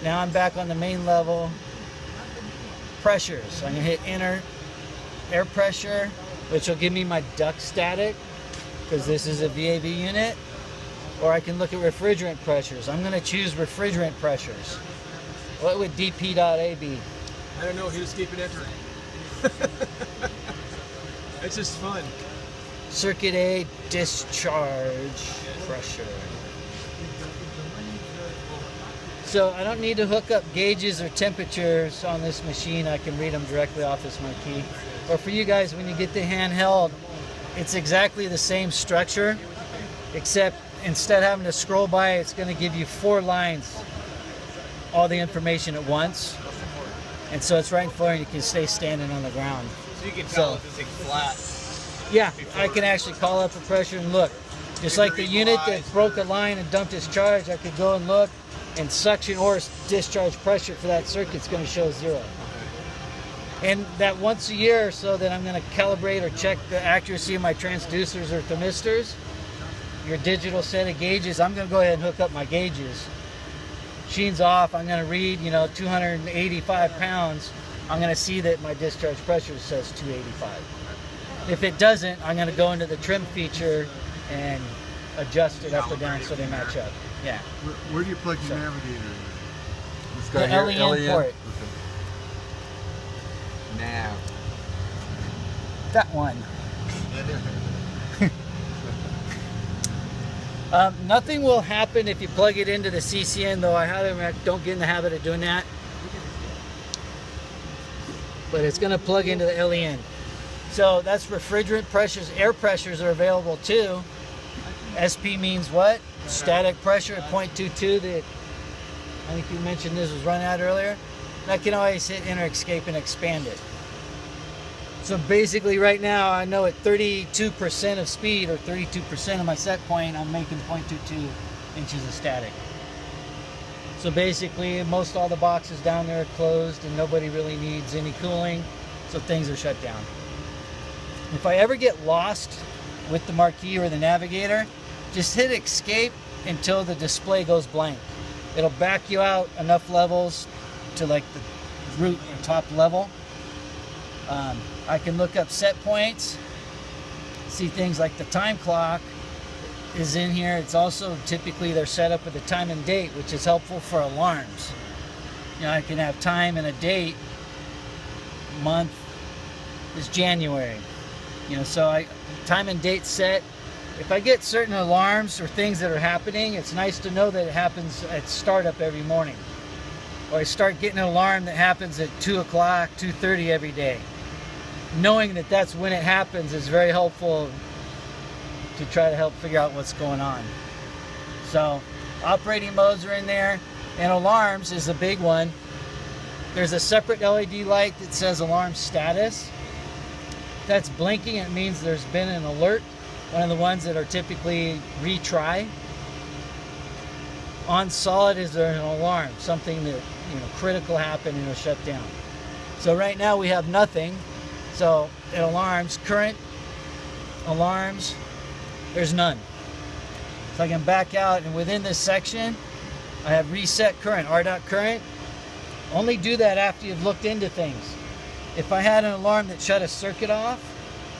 Now I'm back on the main level. Pressures. I'm going to hit enter. Air pressure, which will give me my duct static, because this is a VAV unit. Or I can look at refrigerant pressures. I'm going to choose refrigerant pressures. What would DP.A be? I don't know. He was keeping entering. It's just fun. Circuit A, discharge pressure. So I don't need to hook up gauges or temperatures on this machine. I can read them directly off this marquee. Or for you guys, when you get the handheld, it's exactly the same structure, except instead of having to scroll by, it's going to give you 4 lines, all the information at once. And so it's right in front of you. You can stay standing on the ground. So you can tell if this thing's flat. Yeah, I can actually call up a pressure and look. Just like the unit that broke a line and dumped its charge, I could go and look, and suction or discharge pressure for that circuit's going to show 0. And that once a year or so, that I'm going to calibrate or check the accuracy of my transducers or thermistors, your digital set of gauges. I'm going to go ahead and hook up my gauges. Machine's off. I'm going to read, 285 pounds. I'm going to see that my discharge pressure says 285. If it doesn't, I'm going to go into the trim feature and adjust it up or down so they match up. Yeah. Where do you plug your navigator in? This The guy here, LEN port. Okay. Now. That one. Nothing will happen if you plug it into the CCN, though. I highly recommend don't get in the habit of doing that. But it's going to plug into the LEN. So that's refrigerant pressures. Air pressures are available too. SP means what? Static pressure at 0.22 that I think you mentioned this was run out earlier. And I can always hit enter, escape, and expand it. So basically right now I know at 32% of speed or 32% of my set point, I'm making 0.22 inches of static. So basically most all the boxes down there are closed and nobody really needs any cooling, so things are shut down. If I ever get lost with the marquee or the navigator, just hit escape until the display goes blank. It'll back you out enough levels to like the root or top level. I can look up set points, see things like the time clock is in here. It's also typically they're set up with a time and date, which is helpful for alarms. I can have time and a date. Month is January. So time and date set. If I get certain alarms or things that are happening, it's nice to know that it happens at startup every morning. Or I start getting an alarm that happens at 2 o'clock, 2:30 every day. Knowing that that's when it happens is very helpful to try to help figure out what's going on. So operating modes are in there, and alarms is a big one. There's a separate LED light that says alarm status. That's blinking. It means there's been an alert. One of the ones that are typically retry. On solid is there an alarm, something that critical happened and it'll shut down. So right now we have nothing. So it alarms, current, alarms, there's none. So I can back out, and within this section I have reset current, RDOT current. Only do that after you've looked into things. If I had an alarm that shut a circuit off,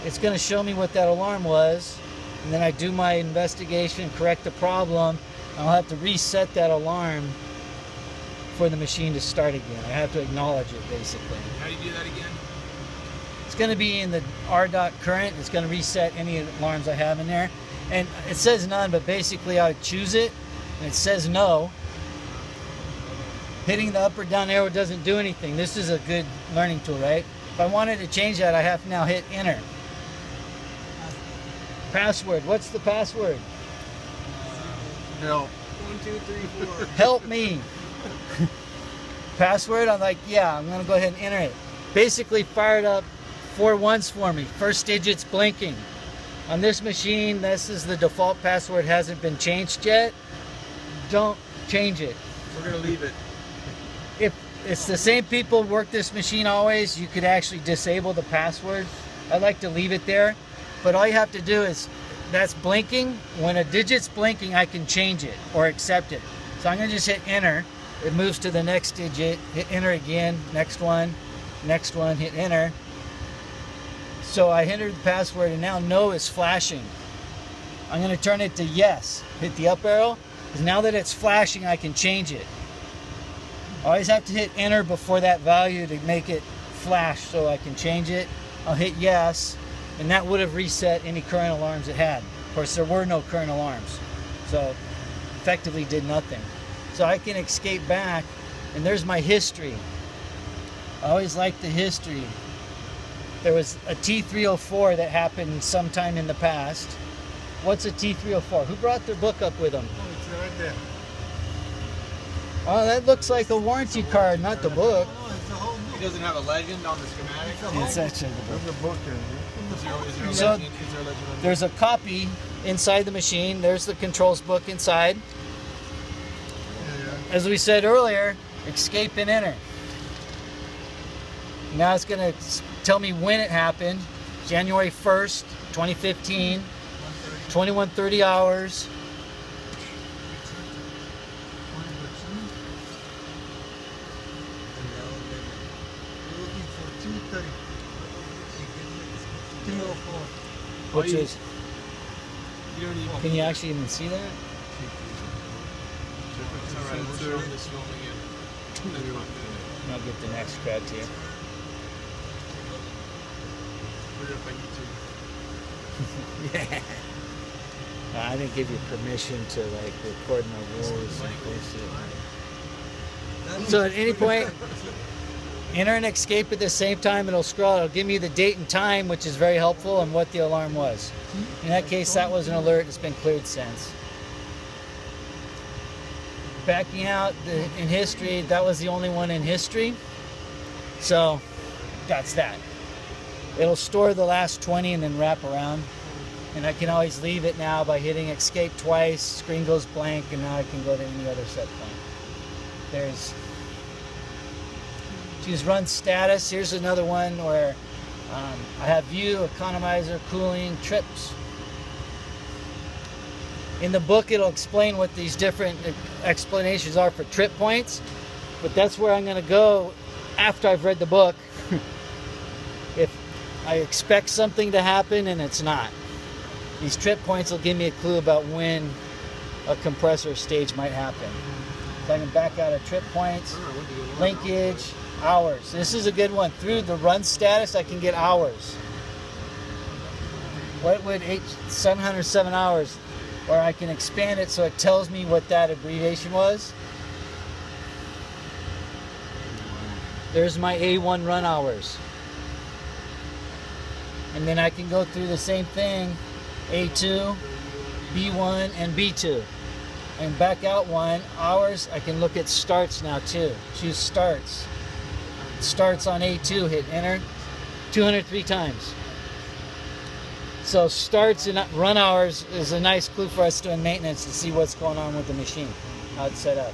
it's going to show me what that alarm was, and then I do my investigation, correct the problem. I'll have to reset that alarm for the machine to start again. I have to acknowledge it, basically. How do you do that again? It's going to be in the RDOT current. It's going to reset any alarms I have in there. And it says none, but basically I choose it, and it says no. Hitting the up or down arrow doesn't do anything. This is a good learning tool, right? If I wanted to change that, I have to now hit enter. Password. What's the password? Help. 1, 2, 3, 4. Help me. Password, I'm like, yeah, I'm going to go ahead and enter it. Basically fired up 4 ones for me. First digit's blinking. On this machine, this is the default password, hasn't been changed yet. Don't change it. We're going to leave it. If it's the same people work this machine always, you could actually disable the password. I like to leave it there, but all you have to do is, that's blinking. When a digit's blinking, I can change it or accept it. So I'm going to just hit enter. it moves to the next digit, hit enter again, next one, hit enter. So I entered the password and now no is flashing. I'm going to turn it to yes, hit the up arrow, because now that it's flashing I can change it. I always have to hit enter before that value to make it flash so I can change it. I'll hit yes, and that would have reset any current alarms it had. Of course, there were no current alarms, so effectively did nothing. So I can escape back, and there's my history. I always like the history. There was a T304 that happened sometime in the past. What's a T304? Who brought their book up with them? Oh, it's right there. Oh, that looks like a warranty card, not the book. Oh, it's a whole book. It doesn't have a legend on the schematic. It's actually the book. There's a book in here. Is there a So, legend? Is there a legend on there? There's a copy inside the machine. There's the controls book inside. Yeah. As we said earlier, escape and enter. Now it's going to tell me when it happened. January 1st, 2015, 21:30 hours. Which is, You don't even. can you actually even see that? It's all right. We're showing this film again. I'll get the next credit to you. Put it up on YouTube. Yeah. I didn't give you permission to like record my voice and post it. So at any point, enter and escape at the same time. It'll scroll. It'll give me the date and time, which is very helpful, and what the alarm was. In that case, that was an alert. It's been cleared since. Backing out in history, that was the only one in history. So that's that. It'll store the last 20 and then wrap around. And I can always leave it now by hitting escape twice. Screen goes blank, and now I can go to any other set point. There's choose run status. Here's another one where I have view, economizer, cooling, trips. In the book, it'll explain what these different explanations are for trip points, but that's where I'm going to go after I've read the book. If I expect something to happen and it's not. These trip points will give me a clue about when a compressor stage might happen. So I can back out of trip points, linkage, hours. This is a good one. Through the run status, I can get hours. What would 707 hours? Or I can expand it so it tells me what that abbreviation was. There's my A1 run hours. And then I can go through the same thing, A2, B1, and B2. And back out one, hours, I can look at starts now too. Choose starts. Starts on A2, hit enter, 203 times. So starts and run hours is a nice clue for us doing maintenance to see what's going on with the machine, how it's set up.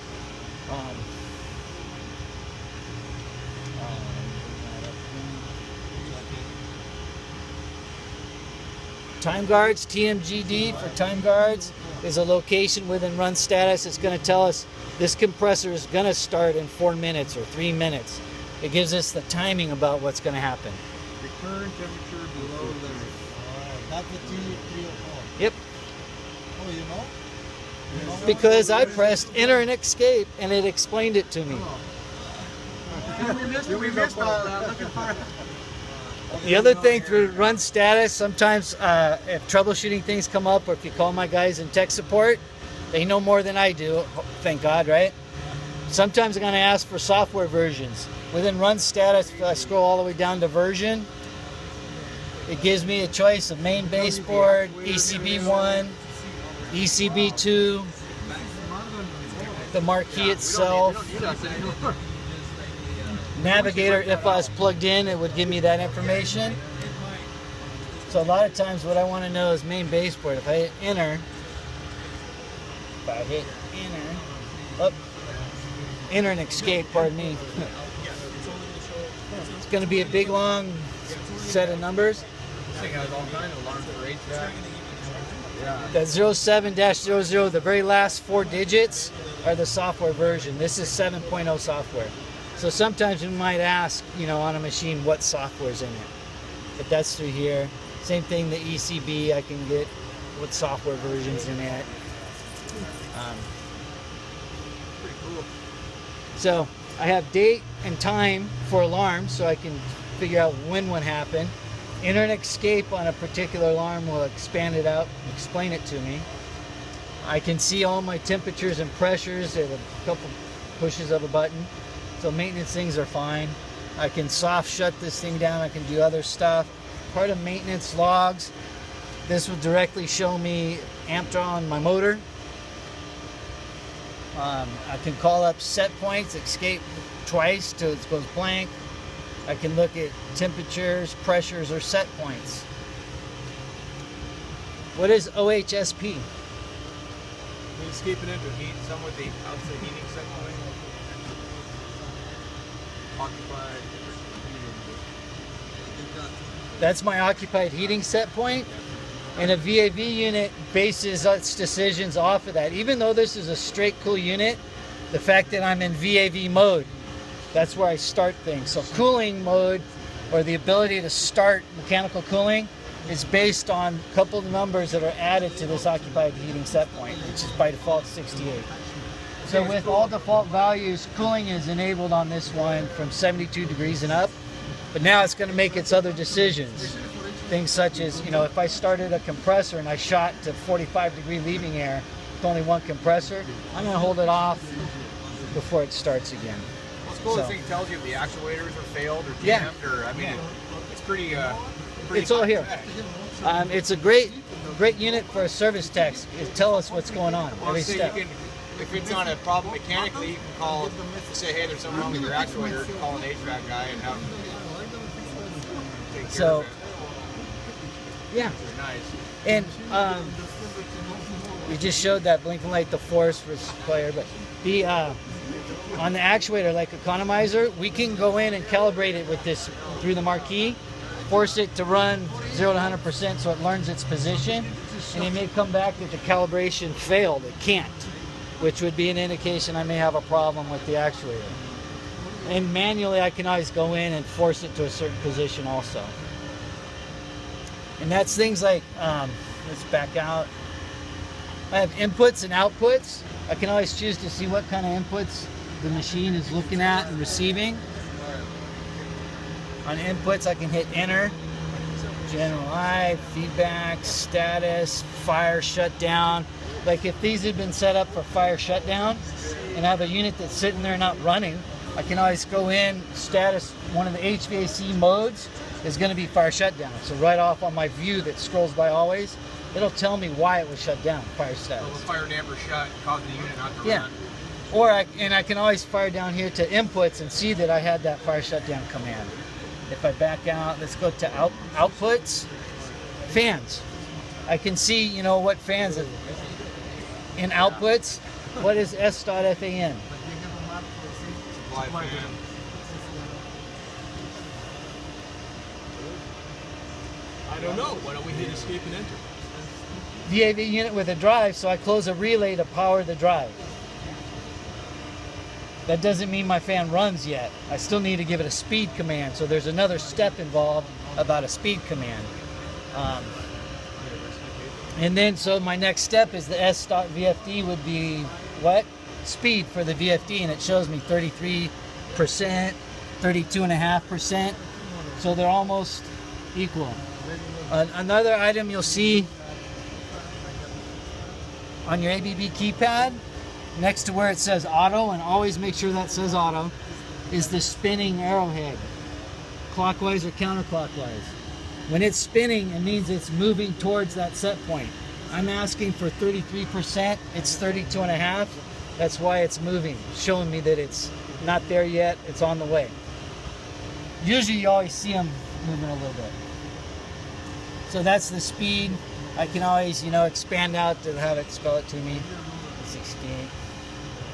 Time guards, TMGD for time guards is a location within run status. It's going to tell us this compressor is going to start in 4 minutes or 3 minutes. It gives us the timing about what's going to happen. The current temperature below limit. That's the T304. Yep. Oh, you know? Because I pressed enter and escape and it explained it to me. We missed all that. Looking for The other thing through run status, sometimes if troubleshooting things come up or if you call my guys in tech support, they know more than I do, thank God, right? Sometimes I'm going to ask for software versions. Within run status, if I scroll all the way down to version, it gives me a choice of main baseboard, ECB1, ECB2, the marquee itself, navigator. If I was plugged in, it would give me that information. So a lot of times what I want to know is main baseboard. If I hit enter, enter and escape, pardon me. It's going to be a big long set of numbers. This thing has all kinds of alarms for HVAC. That 07-00, the very last 4 digits are the software version. This is 7.0 software. So sometimes we might ask, on a machine what software's in it. But that's through here. Same thing, the ECB, I can get what software version's in it. Pretty cool. So I have date and time for alarms, so I can figure out when one happened. Enter and escape on a particular alarm will expand it out, explain it to me. I can see all my temperatures and pressures at a couple pushes of a button. So maintenance things are fine. I can soft shut this thing down. I can do other stuff. Part of maintenance logs. This will directly show me amp draw on my motor. I can call up set points, escape twice till it goes blank. I can look at temperatures, pressures, or set points. What is OHSP? Escape and enter heat. Some with the outside heating set point. Occupied. That's my occupied heating set point. And a VAV unit bases its decisions off of that. Even though this is a straight cool unit, the fact that I'm in VAV mode, that's where I start things. So cooling mode, or the ability to start mechanical cooling, is based on a couple of numbers that are added to this occupied heating set point, which is by default 68. So with all default values, cooling is enabled on this one from 72 degrees and up. But now it's going to make its other decisions. Things such as, if I started a compressor and I shot to 45-degree leaving air with only one compressor, I'm going to hold it off before it starts again. Well, it's cool. So- This thing tells you if the actuators are failed or Yeah. jammed, or it's pretty. It's all here. It's a great unit for a service tech. It tell us what's going on Well, every so step. you can, if it's not a problem mechanically, you can call, say, hey, there's something wrong with your actuator, call an HVAC guy and have him take care So, of it. yeah. Which is nice. And we just showed that blinking light, the force versus player, but the on the actuator, like economizer, we can go in and calibrate it with this through the marquee, force it to run 0 to 100% so it learns its position, and it may come back that the calibration failed. It can't, which would be an indication I may have a problem with the actuator. And manually, I can always go in and force it to a certain position also. And that's things like, let's back out. I have inputs and outputs. I can always choose to see what kind of inputs the machine is looking at and receiving. On inputs, I can hit enter, general I, feedback, status, fire shutdown. Like if these had been set up for fire shutdown and I have a unit that's sitting there not running, I can always go in, status, one of the HVAC modes is going to be fire shutdown. So right off on my view that scrolls by always, it'll tell me why it was shut down, fire status. So the fire damper shut caused the unit not to Yeah. run. Or I can always fire down here to inputs and see that I had that fire shutdown command. If I back out, let's go to outputs, fans. I can see, what fans are in outputs. What is S.FAN? Supply fan. I don't know. Why don't we hit escape and enter? VAV unit with a drive, so I close a relay to power the drive. That doesn't mean my fan runs yet. I still need to give it a speed command, so there's another step involved about a speed command. And then, so my next step is the S.VFD would be what? Speed for the VFD, and it shows me 33%, 32.5%. So they're almost equal. Another item you'll see on your ABB keypad, next to where it says auto, and always make sure that says auto, is the spinning arrowhead, clockwise or counterclockwise. When it's spinning, it means it's moving towards that set point. I'm asking for 33%, it's 32.5. That's why it's moving, showing me that it's not there yet, it's on the way. Usually you always see them moving a little bit. So that's the speed. I can always, expand out to have it spell it to me. 68.